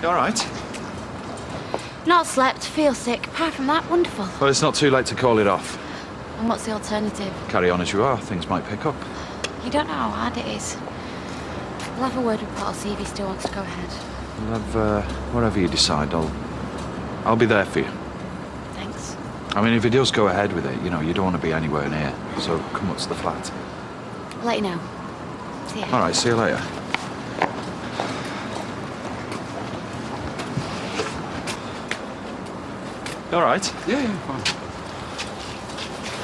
all right? Not slept, feel sick. Apart from that, wonderful. Well, it's not too late to call it off. And what's the alternative? Carry on as you are. Things might pick up. You don't know how hard it is. We'll have a word with Paul, see if he still wants to go ahead. We'll have, whatever you decide, I'll be there for you. Thanks. I mean, if he does go ahead with it, you know, you don't want to be anywhere near. So come up to the flat. I'll let you know. See ya. All right, see you later. You all right? Yeah, fine.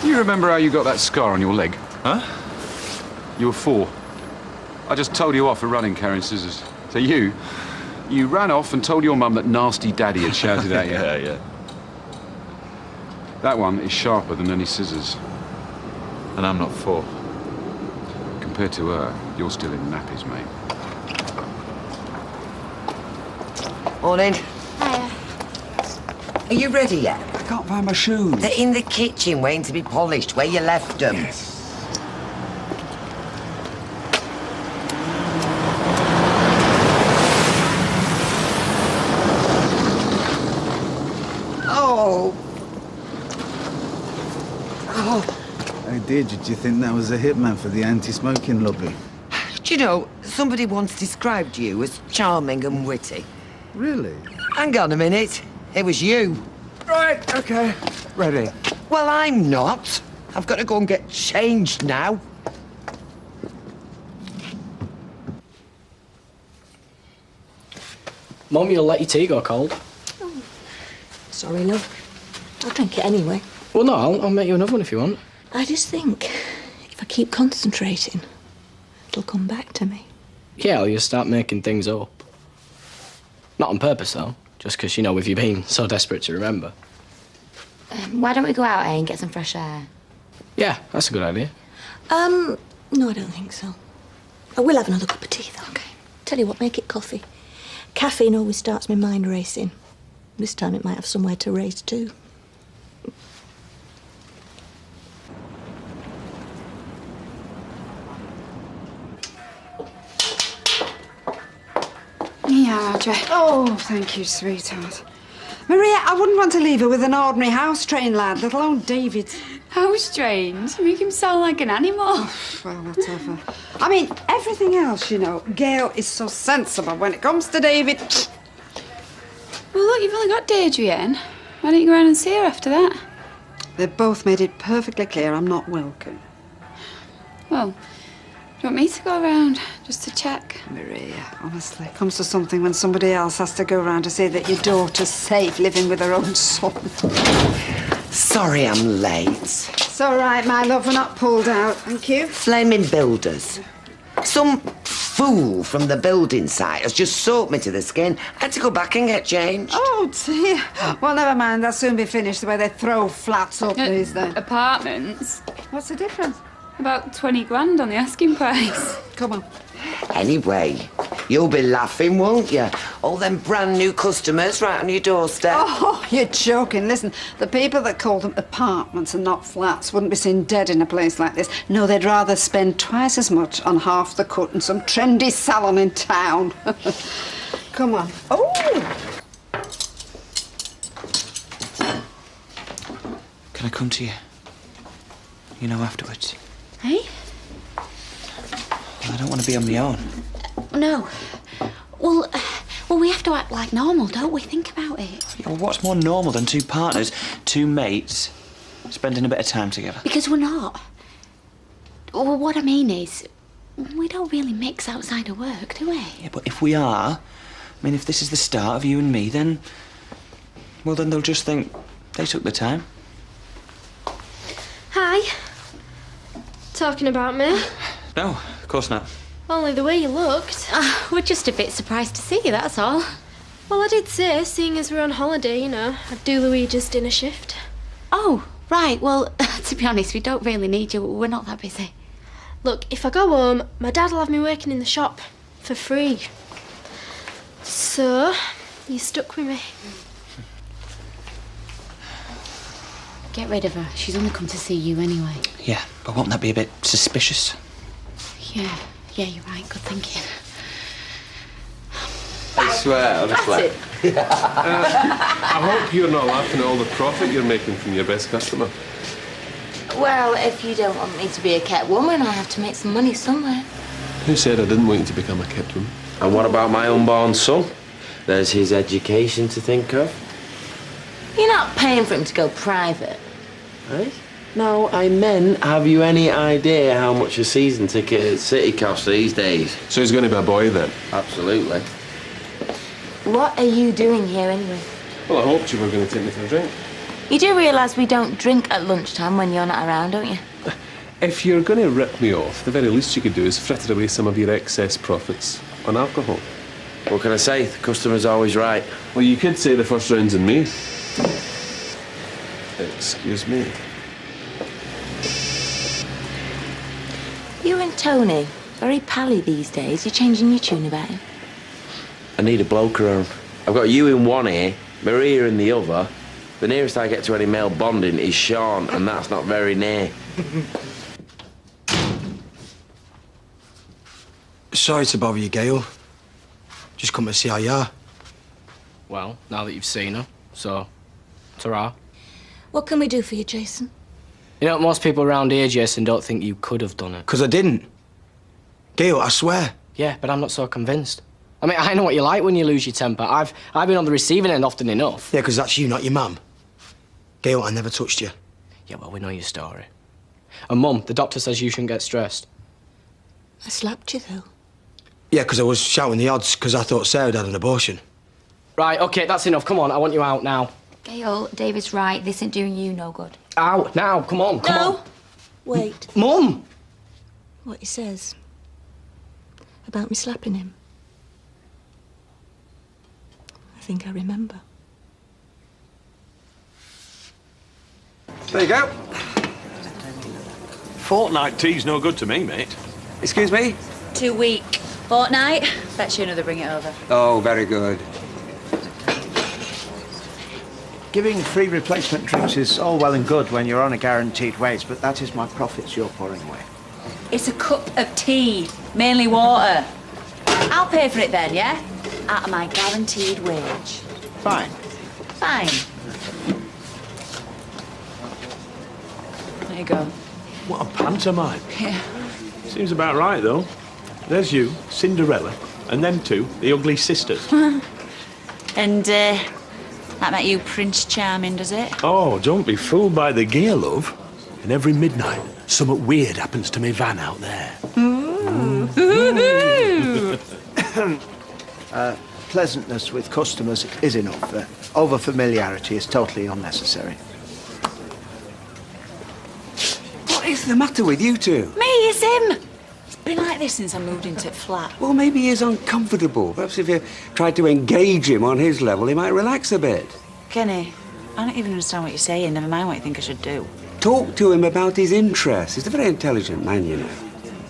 You remember how you got that scar on your leg? Huh? You were 4. I just told you off for running carrying scissors. So you ran off and told your mum that nasty daddy had shouted at you. Yeah. That one is sharper than any scissors. And I'm not 4. Compared to her, you're still in nappies, mate. Morning. Hiya. Are you ready yet? I can't find my shoes. They're in the kitchen waiting to be polished, where you left them. Yes. Hey, did you think that was a hitman for the anti-smoking lobby? Do you know, somebody once described you as charming and witty. Really? Hang on a minute. It was you. Right, okay. Ready. Well, I'm not. I've got to go and get changed now. Mum, you'll let your tea go cold. Sorry, love. I'll drink it anyway. Well, no, I'll make you another one if you want. I just think if I keep concentrating, it'll come back to me. Yeah, or you'll start making things up. Not on purpose, though. Just because, you know, with you being so desperate to remember. Why don't we go out, and get some fresh air? Yeah, that's a good idea. No, I don't think so. I will have another cup of tea, though. Okay. Tell you what, make it coffee. Caffeine always starts my mind racing. This time it might have somewhere to race too. Yeah, Audrey. Oh, thank you, sweetheart. Maria, I wouldn't want to leave her with an ordinary house train lad, let alone David. How strange. You make him sound like an animal. Oh, well, whatever. I mean, everything else, you know. Gail is so sensible when it comes to David. Well, look, you've only got Adrienne. Why don't you go around and see her after that? They've both made it perfectly clear I'm not welcome. Well, do you want me to go around just to check? Maria, honestly, it comes to something when somebody else has to go around to say that your daughter's safe living with her own son. Sorry I'm late. It's all right, my love, we're not pulled out, thank you. Flaming builders. Some fool from the building site has just soaked me to the skin. I had to go back and get changed. Oh, dear. Well, never mind, they'll soon be finished the way they throw flats up these days. Apartments? What's the difference? About 20 grand on the asking price. Come on. Anyway, you'll be laughing, won't you? All them brand new customers right on your doorstep. Oh, you're joking. Listen, the people that call them apartments and not flats wouldn't be seen dead in a place like this. No, they'd rather spend twice as much on half the cut in some trendy salon in town. Come on. Oh! Can I come to you? You know, afterwards. Hey? Well, I don't want to be on my own. No. Well, we have to act like normal, don't we? Think about it. Yeah, well, what's more normal than 2 partners, 2 mates, spending a bit of time together? Because we're not. Well, what I mean is, we don't really mix outside of work, do we? Yeah, but if we are, I mean, if this is the start of you and me, then... Well, then they'll just think they took the time. Hi. Talking about me? No, of course not. Only the way you looked. We're just a bit surprised to see you, that's all. Well, I did say, seeing as we're on holiday, you know, I'd do Luigi's dinner shift. Oh, right. Well, to be honest, we don't really need you. We're not that busy. Look, if I go home, my dad'll have me working in the shop for free. So, you stuck with me. Get rid of her. She's only come to see you anyway. Yeah, but won't that be a bit suspicious? Yeah, you're right. Good thinking. swear, honestly. I hope you're not laughing at all the profit you're making from your best customer. Well, if you don't want me to be a kept woman, I have to make some money somewhere. Who said I didn't want you to become a kept woman? And what about my unborn son? There's his education to think of. You're not paying for him to go private. Right? No, I meant, have you any idea how much a season ticket at City costs these days? So he's going to be a boy then? Absolutely. What are you doing here anyway? Well, I hoped you were going to take me for a drink. You do realise we don't drink at lunchtime when you're not around, don't you? If you're going to rip me off, the very least you could do is fritter away some of your excess profits on alcohol. What can I say? The customer's always right. Well, you could say the first round's in me. Excuse me. You and Tony, very pally these days. You're changing your tune about him. I need a bloke around. I've got you in one ear, Maria in the other. The nearest I get to any male bonding is Sean, and that's not very near. Sorry to bother you, Gail. Just come to see how you are. Well, now that you've seen her, so, ta-ra. What can we do for you, Jason? You know, most people around here, Jason, don't think you could have done it. 'Cause I didn't. Gail, I swear. Yeah, but I'm not so convinced. I mean, I know what you're like when you lose your temper. I've been on the receiving end often enough. Yeah, 'cause that's you, not your mum. Gail, I never touched you. Yeah, well, we know your story. And Mum, the doctor says you shouldn't get stressed. I slapped you, though. Yeah, 'cause I was shouting the odds 'cause I thought Sarah had an abortion. Right, OK, that's enough. Come on, I want you out now. Gail, David's right. This ain't doing you no good. Out, now, come on, come on. Wait. Mum! What he says about me slapping him. I think I remember. There you go. Fortnight tea's no good to me, mate. Excuse me? 2 week. Fortnight. Fetch you another, bring it over. Oh, very good. Giving free replacement drinks is all well and good when you're on a guaranteed wage, but that is my profits you're pouring away. It's a cup of tea, mainly water. I'll pay for it then, yeah? Out of my guaranteed wage. Fine. Fine. There you go. What a pantomime. Yeah. Seems about right, though. There's you, Cinderella, and them two, the ugly sisters. And, that make you Prince Charming, does it? Oh, don't be fooled by the gear, love. And every midnight, something weird happens to me van out there. Pleasantness with customers is enough. Over-familiarity is totally unnecessary. What is the matter with you two? Me, it's him. It's been like this since I moved into the flat. Well, maybe he's uncomfortable. Perhaps if you tried to engage him on his level, he might relax a bit. Kenny, I don't even understand what you're saying. Never mind what you think I should do. Talk to him about his interests. He's a very intelligent man, you know.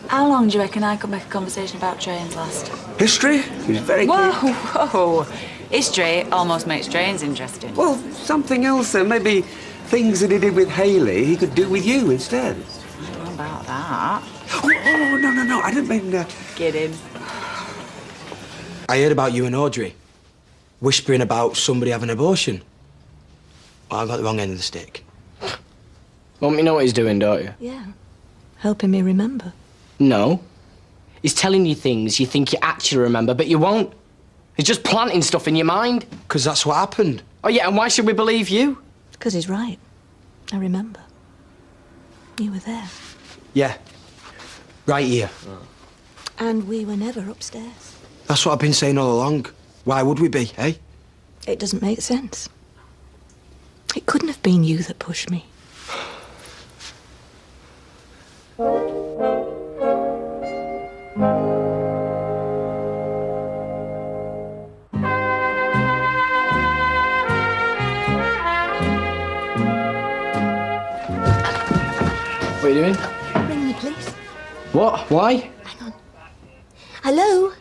How long do you reckon I could make a conversation about trains last? History? He's very Whoa, keen. whoa. History almost makes trains interesting. Well, something else then. Maybe things that he did with Haley, he could do with you instead. I don't know about that. Oh, no. I didn't mean... Kidding. I heard about you and Audrey whispering about somebody having an abortion. Well, I got the wrong end of the stick. Mum, you know what he's doing, don't you? Yeah. Helping me remember. No. He's telling you things you think you actually remember, but you won't. He's just planting stuff in your mind. 'Cause that's what happened. Oh, yeah, and why should we believe you? 'Cause he's right. I remember. You were there. Yeah. Right here. And we were never upstairs. That's what I've been saying all along. Why would we be, eh? It doesn't make sense. It couldn't have been you that pushed me. What are you doing? Ring me, please. What? Why? Hello?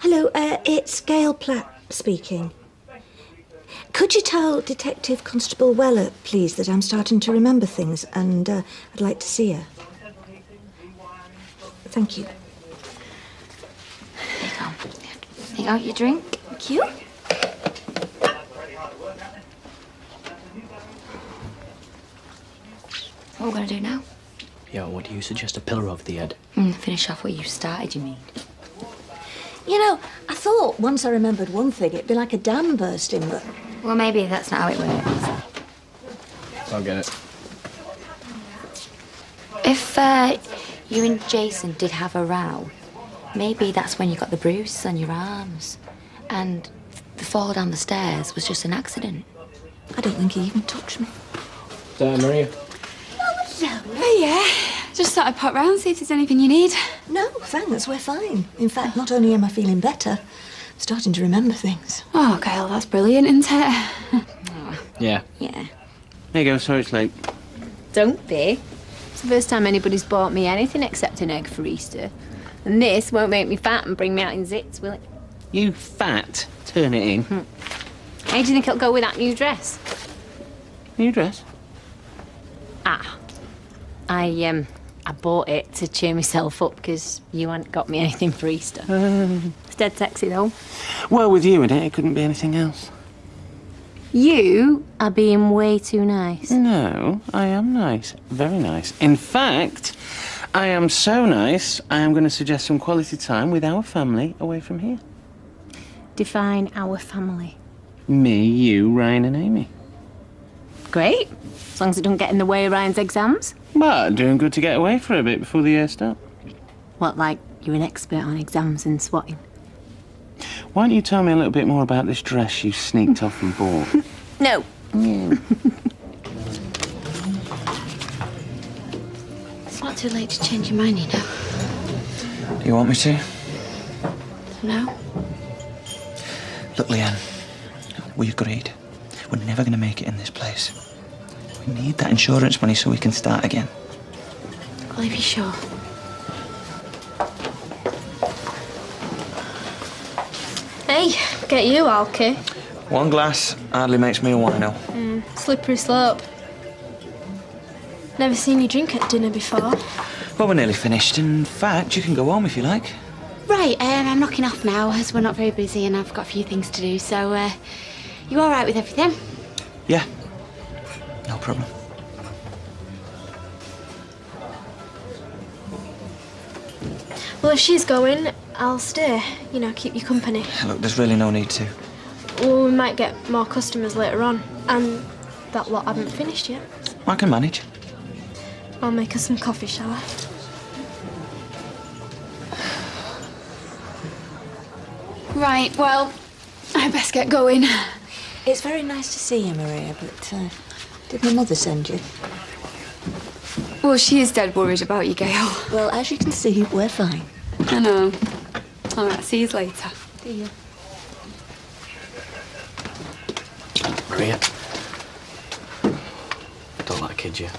Hello, it's Gail Platt speaking. Could you tell Detective Constable Weller, please, that I'm starting to remember things and I'd like to see her? Thank you. There you go. You want your drink? Thank you. What are we going to do now? Yo, what do you suggest? A pillar over the head? Finish off what you started, you mean? You know, I thought once I remembered one thing, it'd be like a dam bursting, but... Well, maybe that's not how it works. I'll get it. If you and Jason did have a row, maybe that's when you got the bruises on your arms. And the fall down the stairs was just an accident. I don't think he even touched me. Maria. Oh, yeah. Just thought I'd pop round, see if there's anything you need. No, thanks, we're fine. In fact, not only am I feeling better, I'm starting to remember things. Oh, Gail, that's brilliant, isn't it? Yeah. Yeah. There you go, sorry it's late. Don't be. It's the first time anybody's bought me anything except an egg for Easter. And this won't make me fat and bring me out in zits, will it? You fat, turn it in. How do you think it'll go with that new dress? New dress? I bought it to cheer myself up because you hadn't got me anything for Easter. It's dead sexy, though. Well, with you in it, it couldn't be anything else. You are being way too nice. No, I am nice. Very nice. In fact, I am so nice, I am going to suggest some quality time with our family away from here. Define our family. Me, you, Ryan and Amy. Great. As long as it doesn't get in the way of Ryan's exams. But doing good to get away for a bit before the year starts. What, like you're an expert on exams and swatting? Why don't you tell me a little bit more about this dress you sneaked off and bought? No. It's not too late to change your mind, you know. Do you want me to? No? Look, Leanne, we agreed. We're never going to make it in this place. We need that insurance money so we can start again. Well, if you're sure. Hey, get you, Alky. One glass hardly makes me a wino. Slippery slope. Never seen you drink at dinner before. Well, we're nearly finished. In fact, you can go home if you like. Right, I'm knocking off now as we're not very busy and I've got a few things to do, so, you all right with everything? Yeah. No problem. Well, if she's going, I'll stay. You know, keep you company. Look, there's really no need to. Well, we might get more customers later on. And that lot haven't finished yet. I can manage. I'll make us some coffee, shall I? Right, well, I best get going. It's very nice to see you, Maria, but did my mother send you? Well, she is dead worried about you, Gail. Well, as you can see, we're fine. I know. All right, see you later. See you. Maria. Don't let her kid you.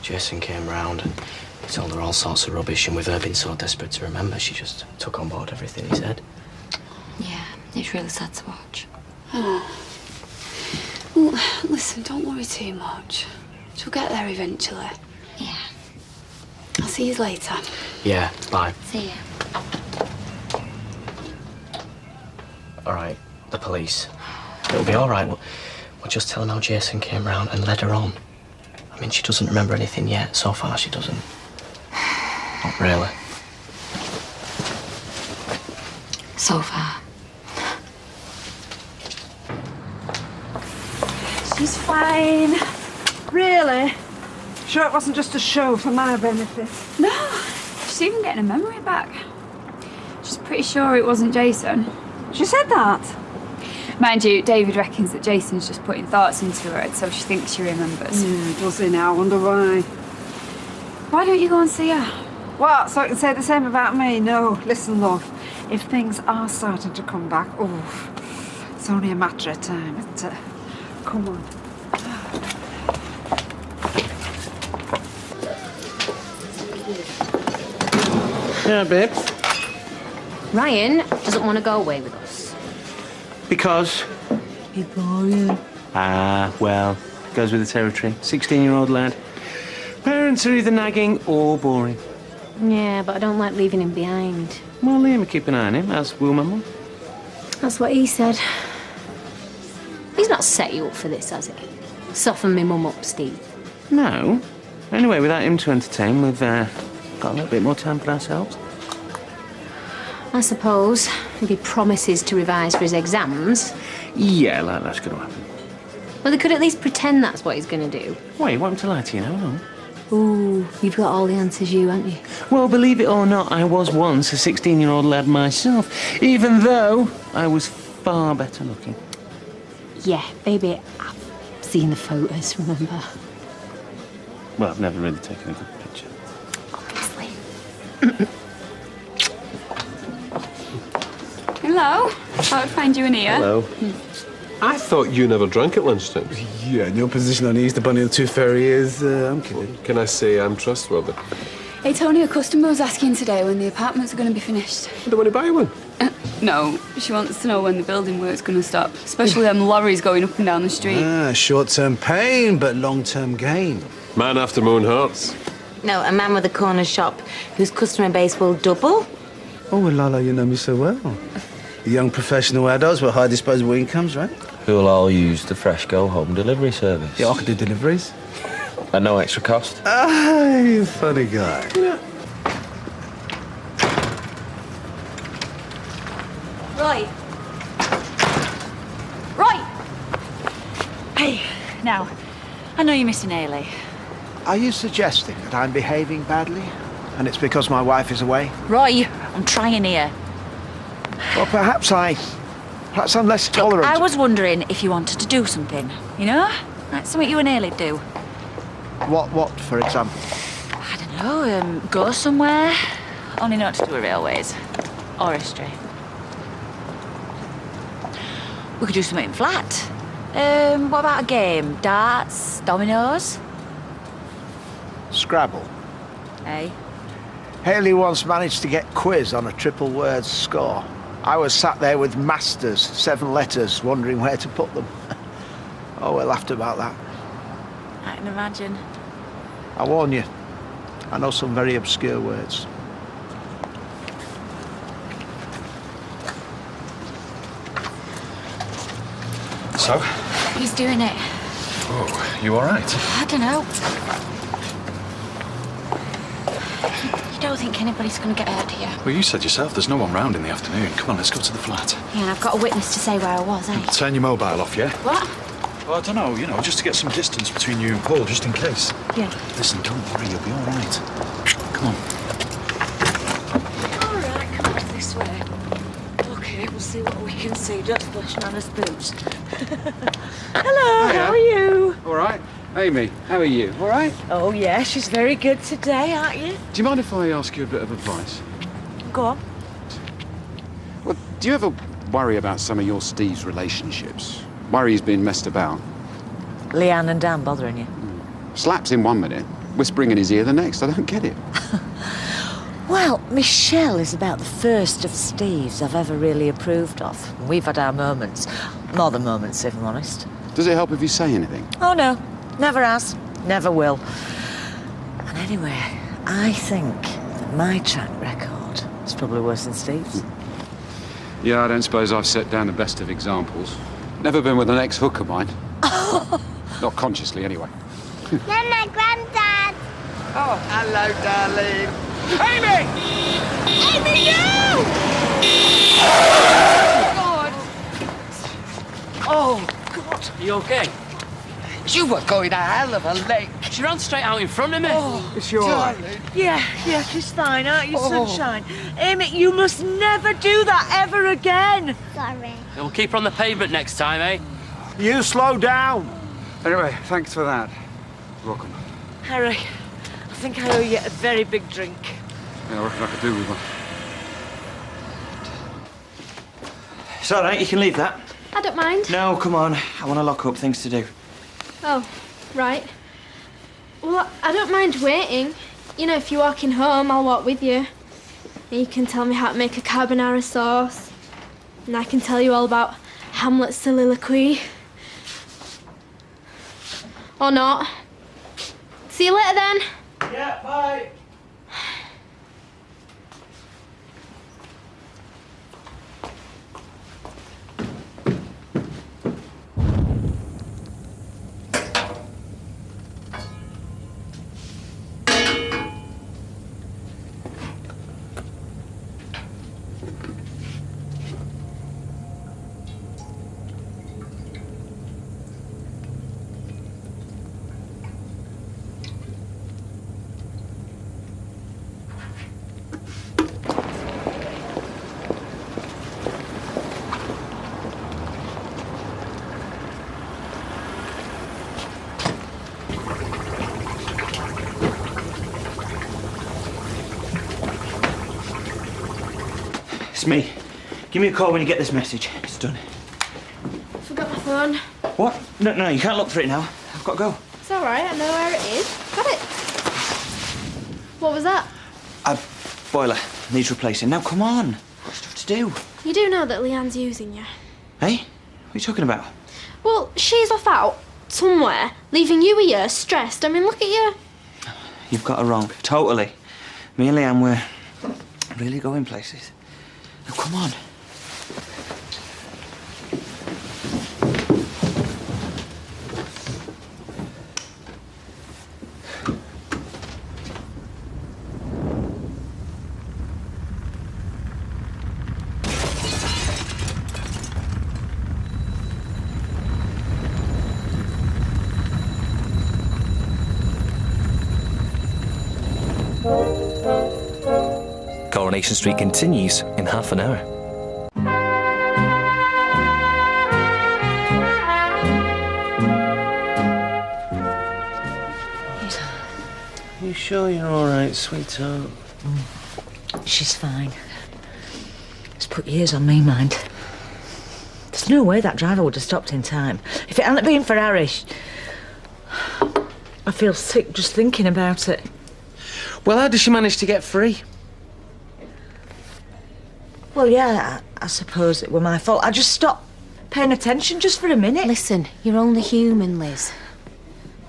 Jason came round and he told her all sorts of rubbish, and with her being so desperate to remember, she just took on board everything he said. Yeah, it's really sad to watch. Oh. Well, listen, don't worry too much. She'll get there eventually. Yeah. I'll see you later. Yeah, bye. See ya. All right, the police. It'll be all right. We'll just tell them how Jason came round and led her on. I mean, she doesn't remember anything yet. So far, she doesn't. Not really. So far. She's fine. Really? Sure it wasn't just a show for my benefit? No, she's even getting her memory back. She's pretty sure it wasn't Jason. She said that? Mind you, David reckons that Jason's just putting thoughts into her head, so she thinks she remembers. Yeah, does he now? I wonder why. Why don't you go and see her? What, so I can say the same about me? No, listen, love. If things are starting to come back, it's only a matter of time, isn't it? Come on. Yeah, babe. Ryan doesn't want to go away with us. Because? He's boring. Ah, well, goes with the territory. 16-year-old lad. Parents are either nagging or boring. Yeah, but I don't like leaving him behind. Well, Liam will keep an eye on him, as will my mum. That's what he said. He's not set you up for this, has he? Soften me mum up, Steve. No. Anyway, without him to entertain, we've got a little bit more time for ourselves. I suppose, if he promises to revise for his exams. Yeah, like that's going to happen. Well, they could at least pretend that's what he's going to do. Wait, you want him to lie to you now, no? Ooh, you've got all the answers, you, haven't you? Well, believe it or not, I was once a 16-year-old lad myself, even though I was far better looking. Yeah, baby, I've seen the photos, remember? Well, I've never really taken a good picture. Obviously. Hello. Thought I'd find you in here. Hello. I thought you never drank at lunchtime. Yeah, in your position on the Easter Bunny and the Tooth Fairy is, I'm kidding. Can I say I'm trustworthy? Hey, Tony, a customer was asking today when the apartments are going to be finished. I don't want to buy one. No, she wants to know when the building work's going to stop, especially them lorries going up and down the street. Short-term pain, but long-term gain. Man after my own hearts. No, a man with a corner shop whose customer base will double. Oh, well, Lala, you know me so well. Young professional adults with high disposable incomes, right? Who'll all use the Fresh Go home delivery service. Yeah, I could do deliveries. At no extra cost. Ah, you funny guy. Yeah. Roy. Roy! Hey, now, I know you're missing Ailey. Are you suggesting that I'm behaving badly? And it's because my wife is away? Roy, I'm trying here. Well, perhaps I'm less tolerant. I was wondering if you wanted to do something, you know? Like something you and Ailey do. What, for example? I don't know, go somewhere. Only not to do with railways. Or history. We could do something flat. What about a game? Darts? Dominoes? Scrabble. Hey? Haley once managed to get quiz on a triple word score. I was sat there with masters, 7 letters, wondering where to put them. Oh, we laughed about that. I can imagine. I warn you, I know some very obscure words. So? He's doing it. Oh, you all right? I don't know. You don't think anybody's going to get hurt here? Well, you said yourself there's no one round in the afternoon. Come on, let's go to the flat. Yeah, and I've got a witness to say where I was, eh? Turn your mobile off, yeah? What? Well, I don't know, just to get some distance between you and Paul, just in case. Yeah. Listen, don't worry, you'll be all right. Come on. All right, come on this way. Okay, we'll see what we can see. Don't splash Nana's boots. Hello, Hiya. how are you? All right. Amy, how are you? All right? Oh, yeah, she's very good today, aren't you? Do you mind if I ask you a bit of advice? Go on. Well, do you ever worry about some of your Steve's relationships? Worry he's being messed about? Leanne and Dan bothering you? Slaps in 1 minute, whispering in his ear the next. I don't get it. Well, Michelle is about the first of Steve's I've ever really approved of. We've had our moments. More than moments, if I'm honest. Does it help if you say anything? Oh, no. Never has. Never will. And anyway, I think that my track record is probably worse than Steve's. Yeah, I don't suppose I've set down the best of examples. Never been with an ex-hook of mine. Not consciously, anyway. Nana, Granddad! Oh, hello, darling. Amy! Amy, no! Oh, God. You okay? You were going a hell of a lake. She ran straight out in front of me. Oh, Is she all right? Yeah, she's fine, aren't you, sunshine? Amy, you must never do that ever again. Sorry. We'll keep her on the pavement next time, eh? You slow down. Anyway, thanks for that. Welcome. Harry, I think I owe you a very big drink. Yeah, I reckon I could do with one. It's all right, you can leave that. I don't mind. No, come on. I want to lock up, things to do. Oh, right. Well, I don't mind waiting. If you're walking home, I'll walk with you. And you can tell me how to make a carbonara sauce. And I can tell you all about Hamlet's soliloquy. Or not. See you later then. Yeah, bye. It's me. Give me a call when you get this message. It's done. Forgot my phone. What? No, you can't look for it now. I've got to go. It's all right. I know where it is. Got it. What was that? A boiler. Needs replacing. Now, come on. Got stuff to do. You do know that Leanne's using you. Hey? What are you talking about? Well, she's off out somewhere, leaving you here stressed. I mean, look at you. You've got her wrong. Totally. Me and Leanne, we're really going places. Now, come on. Coronation Street continues in half an hour. You sure you're all right, sweetheart? She's fine. It's put years on me, mind. There's no way that driver would have stopped in time. If it hadn't been for Harry, I feel sick just thinking about it. Well, how did she manage to get free? Well, yeah, I suppose it were my fault. I just stopped paying attention just for a minute. Listen, you're only human, Liz.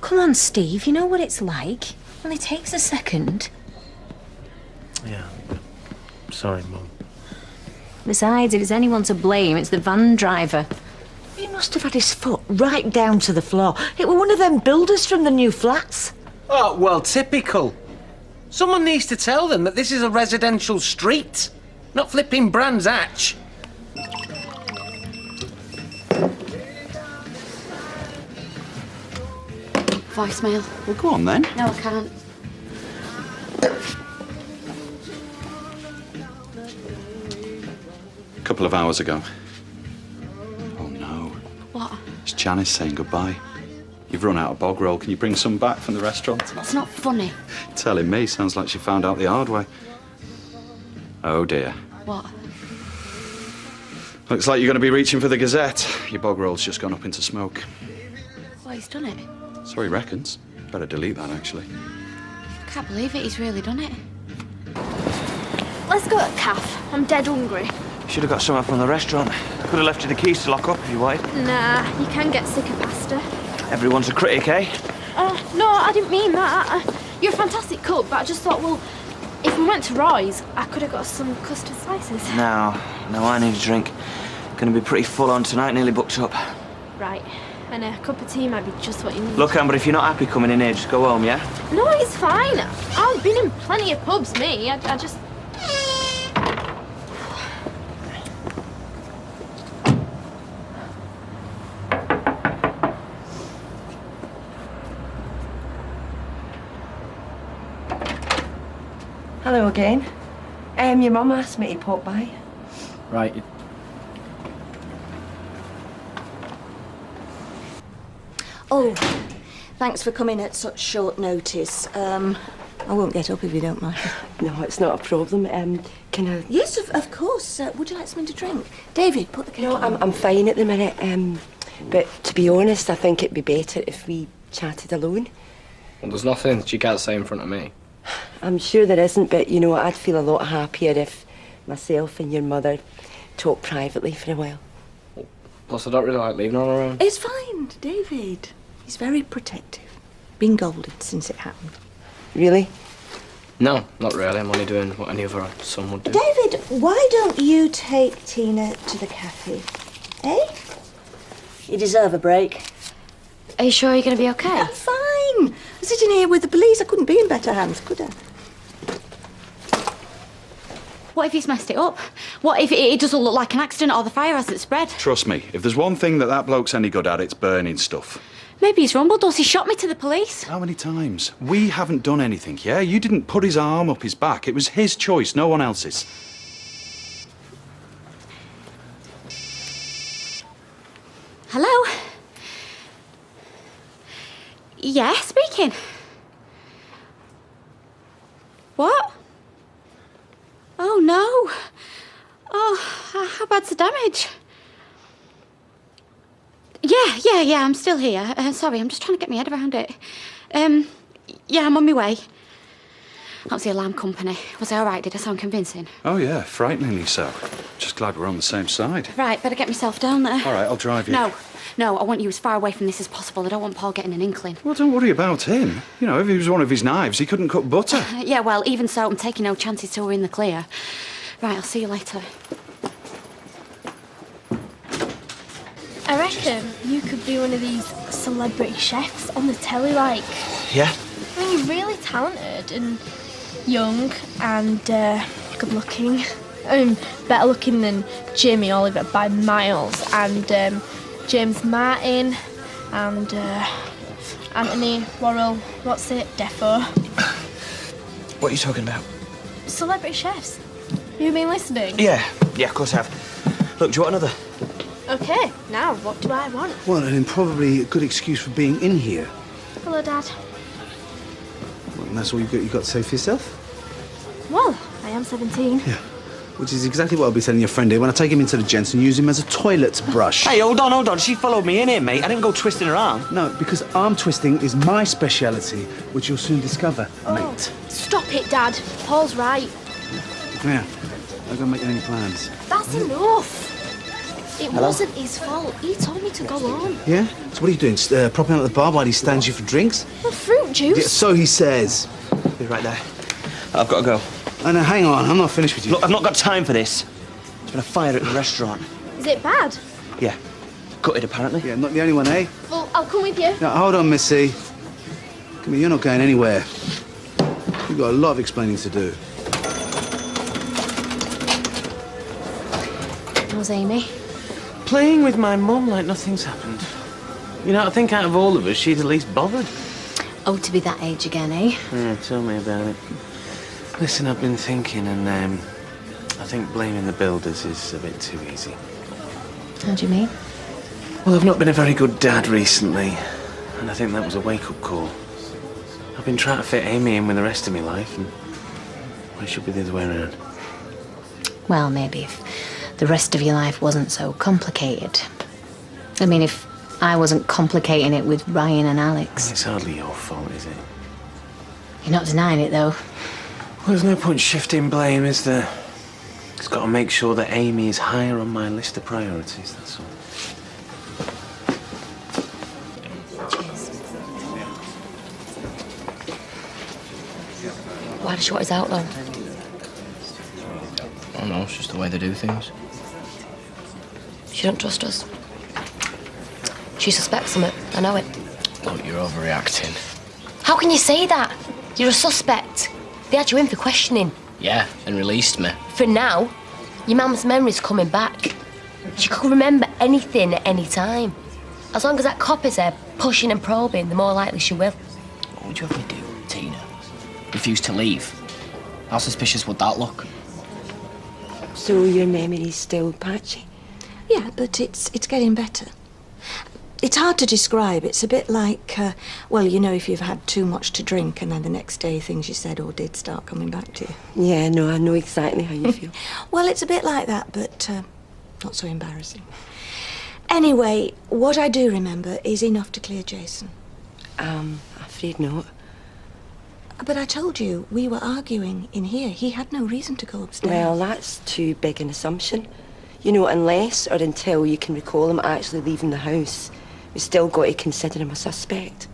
Come on, Steve, you know what it's like. Only takes a second. Yeah. Sorry, Mum. Besides, if it's anyone to blame, it's the van driver. He must have had his foot right down to the floor. It were one of them builders from the new flats. Oh, well, typical. Someone needs to tell them that this is a residential street, not flipping Brands Hatch. Voicemail. Well, go on then. No, I can't. A couple of hours ago. Oh no. What? It's Janice saying goodbye. You've run out of bog roll. Can you bring some back from the restaurant? That's not funny. Telling me sounds like she found out the hard way. Oh dear. What? Looks like you're going to be reaching for the Gazette. Your bog roll's just gone up into smoke. Well, he's done it. So he reckons. Better delete that, actually. Can't believe it, he's really done it. Let's go to Calf. I'm dead hungry. Should have got something from the restaurant. Could have left you the keys to lock up if you wanted. Nah, you can get sick of pasta. Everyone's a critic, eh? No, I didn't mean that. You're a fantastic cook, but I just thought, well, if we went to Roy's, I could have got some custard slices. No, I need a drink. Gonna be pretty full on tonight, nearly booked up. Right, and a cup of tea might be just what you need. Look, Amber, if you're not happy coming in here, just go home, yeah? No, it's fine. I've been in plenty of pubs, me. I just... Hello again. Your mum asked me to pop by. Right. Oh, thanks for coming at such short notice. I won't get up if you don't mind. No, it's not a problem. Can I... Yes, of course. Would you like something to drink? David, put the kettle on. I'm fine at the minute. But to be honest, I think it'd be better if we chatted alone. Well, there's nothing she can't say in front of me. I'm sure there isn't, but, you know, I'd feel a lot happier if myself and your mother talked privately for a while. Plus, I don't really like leaving her around. It's fine, David. He's very protective. Been golden since it happened. Really? No, not really. I'm only doing what any other son would do. David, why don't you take Tina to the cafe? Eh? You deserve a break. Are you sure you're going to be okay? I'm fine. I'm sitting here with the police. I couldn't be in better hands, could I? What if he's messed it up? What if it doesn't look like an accident or the fire hasn't spread? Trust me, if there's one thing that bloke's any good at, it's burning stuff. Maybe he's rumbled us. He shot me to the police. How many times? We haven't done anything, yeah? You didn't put his arm up his back. It was his choice, no one else's. Hello? Yeah, speaking. What? Oh, no. Oh. damage. Yeah, I'm still here. Sorry, I'm just trying to get my head around it. Yeah, I'm on my way. That was the alarm company. Was I all right? Did I sound convincing? Oh, yeah, frighteningly so. Just glad we're on the same side. Right, better get myself down there. All right, I'll drive you. No, I want you as far away from this as possible. I don't want Paul getting an inkling. Well, don't worry about him. You know, if he was one of his knives, he couldn't cut butter. Yeah, well, even so, I'm taking no chances till we're in the clear. Right, I'll see you later. I reckon you could be one of these celebrity chefs on the telly, like. Yeah? I mean, you're really talented and young and good-looking. Better looking than Jamie Oliver by miles, and James Martin, and Anthony Worrell. What's it? Defo. What are you talking about? Celebrity chefs. You been listening? Yeah, of course I have. Look, do you want another? Okay, now what do I want? Well, and probably a good excuse for being in here. Hello, Dad. Well, and that's all you've got to say for yourself? Well, I am 17. Yeah. Which is exactly what I'll be telling your friend here when I take him into the gents and use him as a toilet brush. Hey, hold on. She followed me in here, mate. I didn't go twisting her arm. No, because arm twisting is my speciality, which you'll soon discover, Oh, mate. stop it, Dad. Paul's right. Come here. I'm going to make any plans. That's enough. It Hello? wasn't his fault. He told me to go home. Yeah? So what are you doing? Propping out at the bar while he stands you for drinks? Well, fruit juice. Yeah, so he says. Be right there. I've got to go. Oh, no, hang on. I'm not finished with you. Look, I've not got time for this. There's been a fire at the restaurant. Is it bad? Yeah. Gutted, apparently. Yeah, not the only one, eh? Well, I'll come with you. Now, hold on, Missy. Come here, you're not going anywhere. You've got a lot of explaining to do. How's Amy? Playing with my mum like nothing's happened. You know, I think out of all of us, she's at least bothered. Oh, to be that age again, eh? Yeah, tell me about it. Listen, I've been thinking, and I think blaming the builders is a bit too easy. How do you mean? Well, I've not been a very good dad recently, and I think that was a wake-up call. I've been trying to fit Amy in with the rest of my life, and well, it should be the other way around. Well, maybe if the rest of your life wasn't so complicated. I mean, if I wasn't complicating it with Ryan and Alex. Well, it's hardly your fault, is it? You're not denying it, though. Well, there's no point shifting blame, is there? Just got to make sure that Amy is higher on my list of priorities, that's all. Why does she want us out, though? I don't know, it's just the way they do things. She don't trust us. She suspects something. I know it. Look, you're overreacting. How can you say that? You're a suspect. They had you in for questioning. Yeah, and released me. For now, your mum's memory's coming back. She could remember anything at any time. As long as that cop is there pushing and probing, the more likely she will. What would you have me do, Tina? Refuse to leave? How suspicious would that look? So your memory's still patchy? Yeah, but it's getting better. It's hard to describe. It's a bit like, well, you know, if you've had too much to drink and then the next day things you said or did start coming back to you. Yeah, no, I know exactly how you feel. Well, it's a bit like that, but not so embarrassing. Anyway, what I do remember is enough to clear Jason. I'm afraid not. But I told you, we were arguing in here. He had no reason to go upstairs. Well, that's too big an assumption. You know, unless or until you can recall him actually leaving the house, we've still got to consider him a suspect.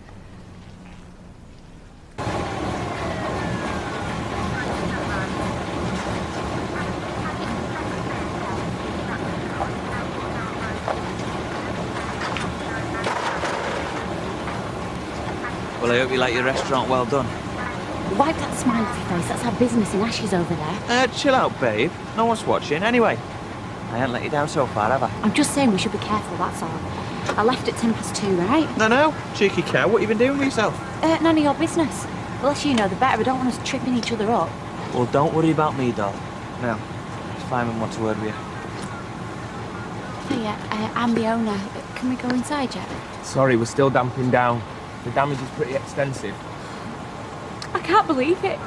Well, I hope you like your restaurant well done. Wipe that smile off your face. That's our business in Ashes over there. Chill out, babe. No one's watching. Anyway, I haven't let you down so far, have I? I'm just saying we should be careful, that's all. I left at 2:10, right? No. Cheeky cow. What have you been doing with yourself? None of your business. The less you know, the better. I don't want us tripping each other up. Well, don't worry about me, doll. Now, Simon wants a word with you. Oh, yeah, I'm the owner. Can we go inside yet? Sorry, we're still damping down. The damage is pretty extensive. I can't believe it.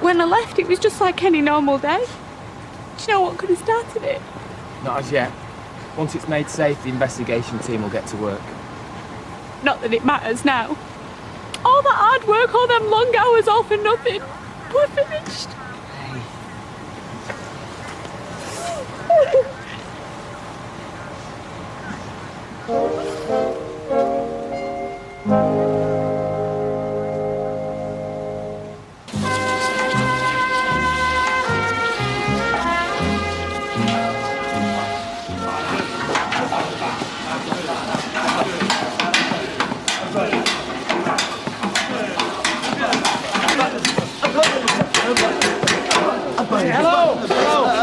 When I left, it was just like any normal day. Do you know what could have started it? Not as yet. Once it's made safe, the investigation team will get to work. Not that it matters now. All that hard work, all them long hours, all for nothing. We're finished.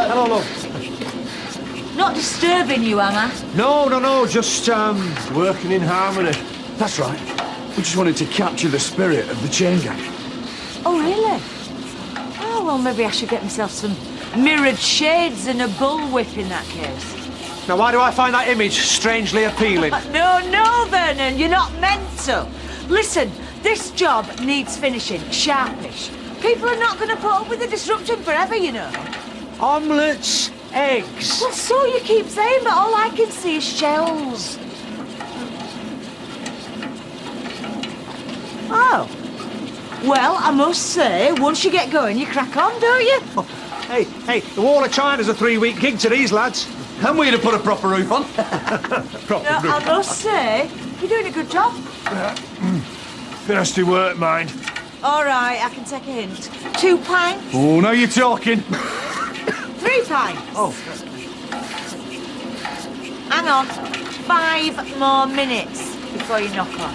Hello, love. Not disturbing you, am I? No, just, working in harmony. That's right. We just wanted to capture the spirit of the chain gang. Oh, really? Oh, well, maybe I should get myself some mirrored shades and a bullwhip in that case. Now, why do I find that image strangely appealing? No, Vernon, you're not meant to. Listen, this job needs finishing, sharpish. People are not going to put up with the disruption forever, you know. Omelettes, eggs. Well, so you keep saying, but all I can see is shells. Oh. Well, I must say, once you get going, you crack on, don't you? Oh, hey, the Wall of China's a 3-week gig to these lads. And we'd have put a proper roof on. No, I must say, you're doing a good job. Thirsty work, mind. All right, I can take a hint. 2 pints? Oh, now you're talking. 3 pints? Oh. Hang on. 5 more minutes before you knock off.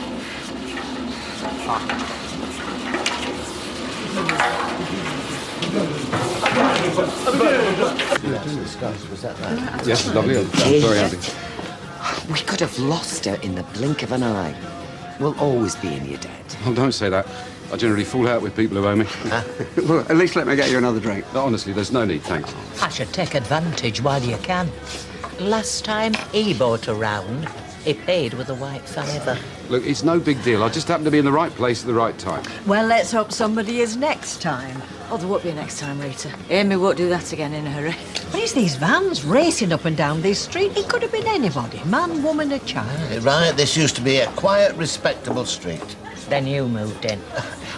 Yes, lovely. I'm very happy. We could have lost her in the blink of an eye. We'll always be in your debt. Oh, don't say that. I generally fall out with people who owe me. Well, at least let me get you another drink. No, honestly, there's no need, thanks. I should take advantage while you can. Last time he bought a round, he paid with a white fiver. Look, it's no big deal. I just happen to be in the right place at the right time. Well, let's hope somebody is next time. Oh, there won't be a next time, Rita. Amy won't do that again in a hurry. What is these vans racing up and down this street? It could have been anybody. Man, woman, a child. Right, this used to be a quiet, respectable street. Then you moved in.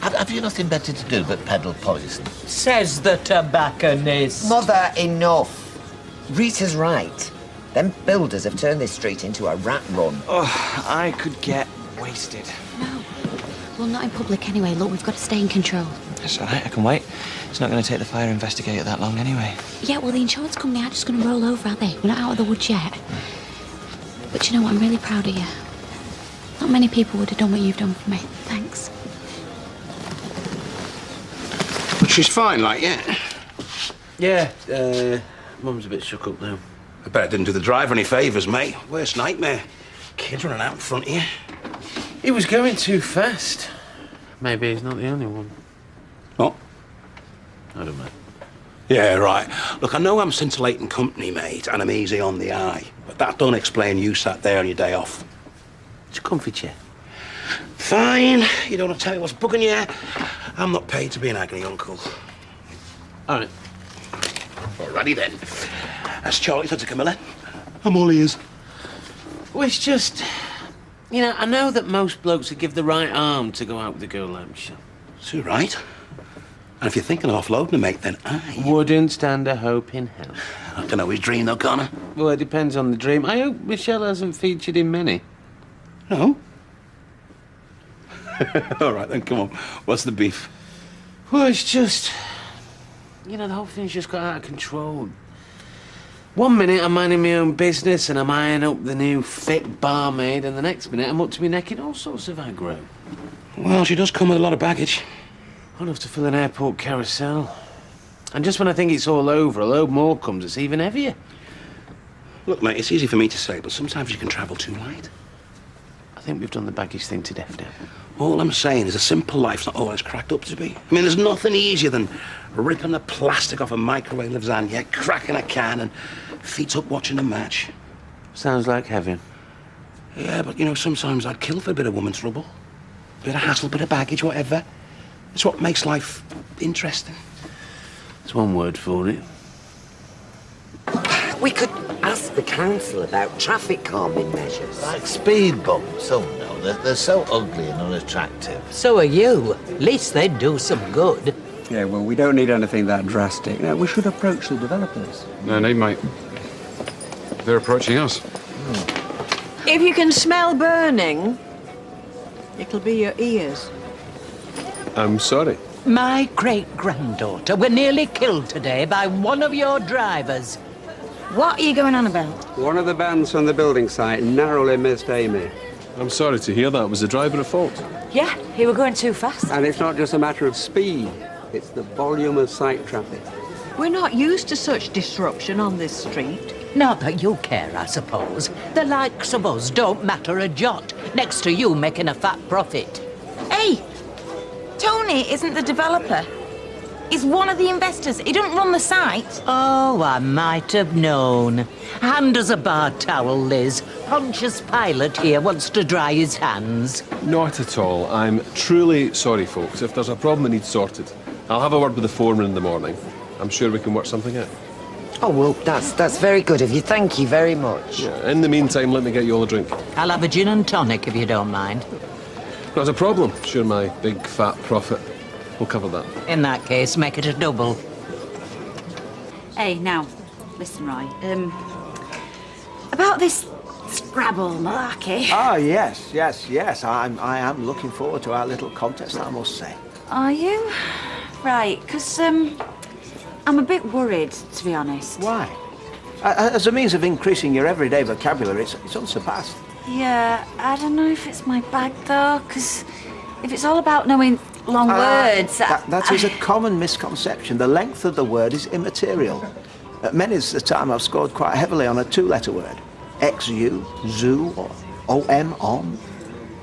Have you nothing better to do but peddle poison? Says the tobacconist. Mother, enough. Rita's right. Them builders have turned this street into a rat run. Oh, I could get wasted. No. Well, not in public anyway. Look, we've got to stay in control. It's all right, I can wait. It's not going to take the fire investigator that long anyway. Yeah, well, the insurance company are just going to roll over, aren't they? We're not out of the woods yet. But you know what? I'm really proud of you. Not many people would have done what you've done for me. Thanks. But she's fine, like, yeah? Yeah, Mum's a bit shook up now. I bet it didn't do the driver any favours, mate. Worst nightmare. Kid running out in front of you. He was going too fast. Maybe he's not the only one. What? I don't know. Yeah, right. Look, I know I'm scintillating company, mate, and I'm easy on the eye, but that don't explain you sat there on your day off. It's a comfy chair. Fine. You don't want to tell me what's bugging you. I'm not paid to be an agony uncle. All right. Alrighty then. As Charlie said to Camilla, I'm all ears. Well, it's just... You know, I know that most blokes would give the right arm to go out with a girl like Michelle. It's all right. And if you're thinking of offloading a mate, then I... Wouldn't stand a hope in hell. I don't know his dream, though, Connor. Well, it depends on the dream. I hope Michelle hasn't featured in many. No? All right, then, come on. What's the beef? Well, it's just... You know, the whole thing's just got out of control. One minute I'm minding my own business and I'm eyeing up the new fit barmaid, and the next minute I'm up to my neck in all sorts of aggro. Well, she does come with a lot of baggage. Enough to fill an airport carousel. And just when I think it's all over, a load more comes that's even heavier. Look, mate, it's easy for me to say, but sometimes you can travel too light. I think we've done the baggage thing to death now. All I'm saying is a simple life's not always cracked up to be. I mean, there's nothing easier than ripping the plastic off a microwave lasagna, cracking a can, and feet up watching a match. Sounds like heaven. Yeah, but, you know, sometimes I'd kill for a bit of woman's trouble. Bit of hassle, bit of baggage, whatever. It's what makes life interesting. There's one word for it. We could ask the council about traffic calming measures. Like speed bumps, oh no, they're so ugly and unattractive. So are you. At least they'd do some good. Yeah, well, we don't need anything that drastic. No, we should approach the developers. No need, mate. They're approaching us. If you can smell burning, it'll be your ears. I'm sorry. My great-granddaughter were nearly killed today by one of your drivers. What are you going on about? One of the vans from the building site narrowly missed Amy. I'm sorry to hear that. Was the driver at fault? Yeah, he were going too fast. And it's not just a matter of speed, it's the volume of sight traffic. We're not used to such disruption on this street. Not that you care, I suppose. The likes of us don't matter a jot, next to you making a fat profit. Hey! Tony isn't the developer. He's one of the investors. He doesn't run the site. Oh, I might have known. Hand us a bar towel, Liz. Pontius Pilate here wants to dry his hands. Not at all. I'm truly sorry, folks. If there's a problem that needs sorted, I'll have a word with the foreman in the morning. I'm sure we can work something out. Oh, well, that's very good of you. Thank you very much. Yeah, in the meantime, let me get you all a drink. I'll have a gin and tonic if you don't mind. Not a problem. Sure, my big fat profit will cover that. In that case, make it a double. Hey, now, listen, Roy. About this Scrabble malarkey. Ah, yes. I am looking forward to our little contest, I must say. Are you? Right, because, I'm a bit worried, to be honest. Why? As a means of increasing your everyday vocabulary, it's unsurpassed. Yeah, I don't know if it's my bag, though, because if it's all about knowing long words... That is a common misconception. The length of the word is immaterial. Many's the time I've scored quite heavily on a two-letter word. XU, zoo, or OM, on.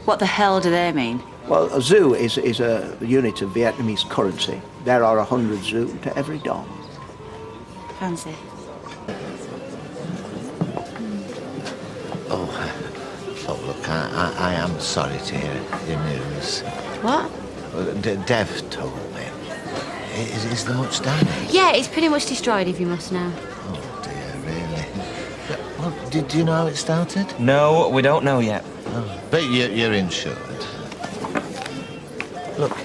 What the hell do they mean? Well, a zoo is a unit of Vietnamese currency. There are 100 zoo to every dong. Fancy. Oh, look, I am sorry to hear your news. What? Dev told me. Is there much damage? Yeah, it's pretty much destroyed, if you must know. Oh, dear, really? Well, did you know how it started? No, we don't know yet. Oh, but you're insured. Look,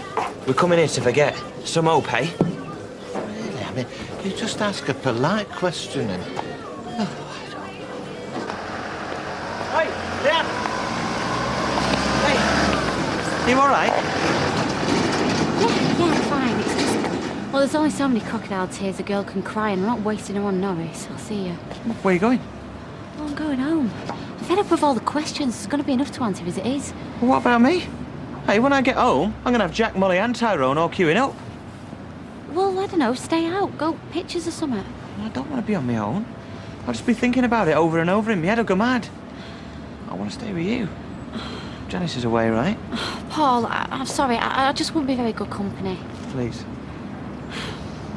we're coming here to forget. Some old pay. Really? I mean, you just ask a polite question and... Hey, Dad! Hey, you all right? Yeah, I'm fine. It's just... Well, there's only so many crocodile tears a girl can cry, and I'm not wasting them on Norris. I'll see you. Where are you going? Well, I'm going home. I'm fed up with all the questions. There's going to be enough to answer as it is. Well, what about me? Hey, when I get home, I'm going to have Jack, Molly and Tyrone all queuing up. Well, I don't know. Stay out. Go pictures or something. I don't want to be on my own. I'll just be thinking about it over and over in my head. I'll go mad. I want to stay with you. Janice is away, right? Paul, I'm sorry. I just wouldn't be very good company. Please.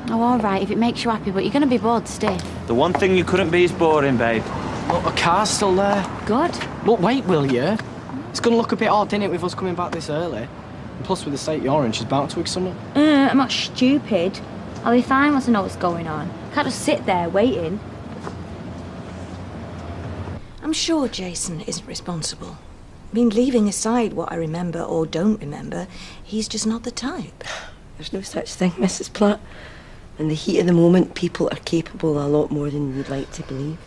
Oh, all right, if it makes you happy, but you're going to be bored stiff. The one thing you couldn't be is boring, babe. Look, the car's still there. Good. Look, wait, will you? It's going to look a bit odd, innit, with us coming back this early. And plus, with the state you're in, she's bound to wig someone. I'm not stupid. I'll be fine once I know what's going on. Can't just sit there waiting. I'm sure Jason isn't responsible. I mean, leaving aside what I remember or don't remember, he's just not the type. There's no such thing, Mrs. Platt. In the heat of the moment, people are capable a lot more than you'd like to believe.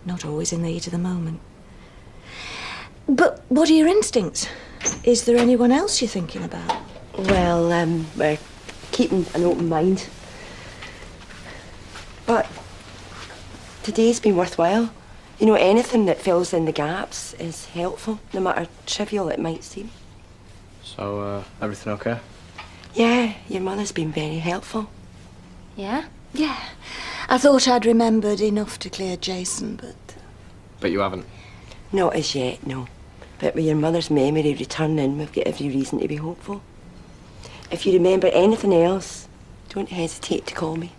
Not always in the heat of the moment. But what are your instincts? Is there anyone else you're thinking about? Well, we're keeping an open mind. But today's been worthwhile. You know, anything that fills in the gaps is helpful, no matter trivial it might seem. So, everything okay? Yeah, your mother's been very helpful. Yeah? Yeah. I thought I'd remembered enough to clear Jason, but... But you haven't? Not as yet, no. But with your mother's memory returning, we've got every reason to be hopeful. If you remember anything else, don't hesitate to call me.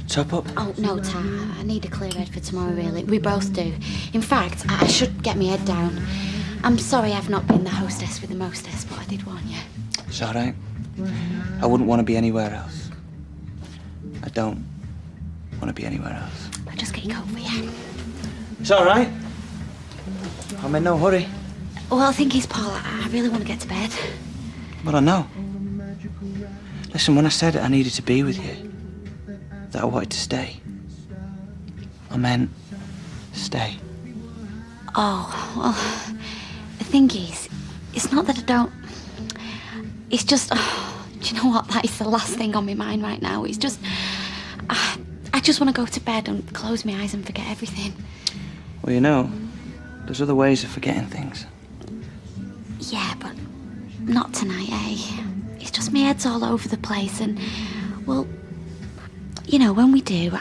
Top up? Oh, no, Ta. I need a clear head for tomorrow, really. We both do. In fact, I should get my head down. I'm sorry I've not been the hostess with the mostess, but I did warn you. It's all right. I wouldn't want to be anywhere else. I don't want to be anywhere else. I'll just get your coat for you. It's all right. I'm in no hurry. Well, I think it's Paul. I really want to get to bed. Well, I know. Listen, when I said I needed to be with you, that I wanted to stay, I meant stay. Oh, well, the thing is, it's not that I don't... It's just... Oh, do you know what? That is the last thing on my mind right now. It's just... I just want to go to bed and close my eyes and forget everything. Well, you know, there's other ways of forgetting things. Yeah, but not tonight, eh? It's just my head's all over the place and... Well, you know, when we do,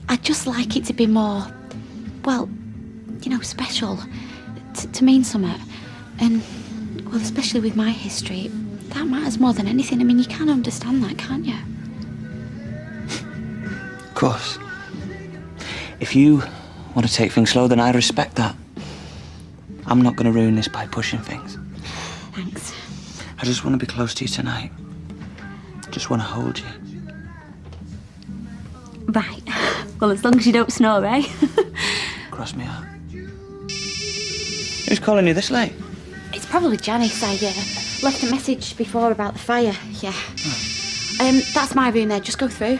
I'd just like it to be more... Well, you know, special. To mean something. And, well, especially with my history, that matters more than anything. I mean, you can understand that, can't you? Of course. If you want to take things slow, then I respect that. I'm not going to ruin this by pushing things. Thanks. I just want to be close to you tonight. Just want to hold you. Right. Well, as long as you don't snore, eh? Cross me out. Who's calling you this late? It's probably Janice. I left a message before about the fire. Yeah. Oh. That's my room there. Just go through.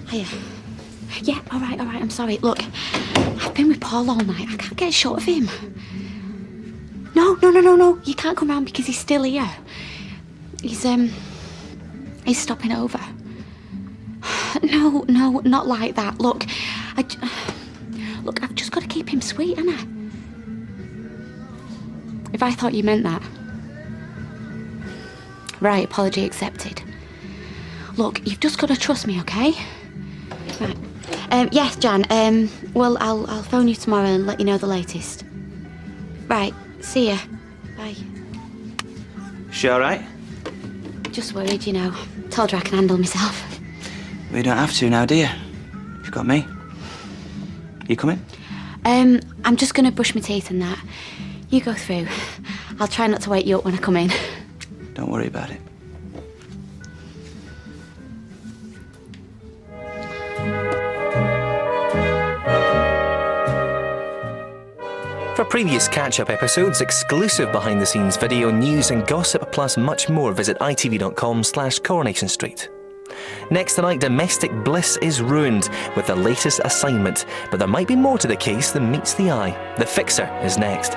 Hiya. Yeah, all right. I'm sorry. Look, I've been with Paul all night. I can't get a shot of him. No. You can't come round because he's still here. He's stopping over. No, not like that. Look, I've just got to keep him sweet, haven't I? If I thought you meant that. Right, apology accepted. Look, you've just got to trust me, okay? Right. Yes, Jan. Well, I'll phone you tomorrow and let you know the latest. Right. See ya. Bye. She all right? Just worried, you know. Told her I can handle myself. Well, you don't have to now, do you? You've got me. You coming? I'm just going to brush my teeth and that. You go through. I'll try not to wake you up when I come in. Don't worry about it. For previous catch-up episodes, exclusive behind-the-scenes video, news and gossip, plus much more, visit itv.com/Coronation Street. Next tonight, domestic bliss is ruined with the latest assignment, but there might be more to the case than meets the eye. The Fixer is next.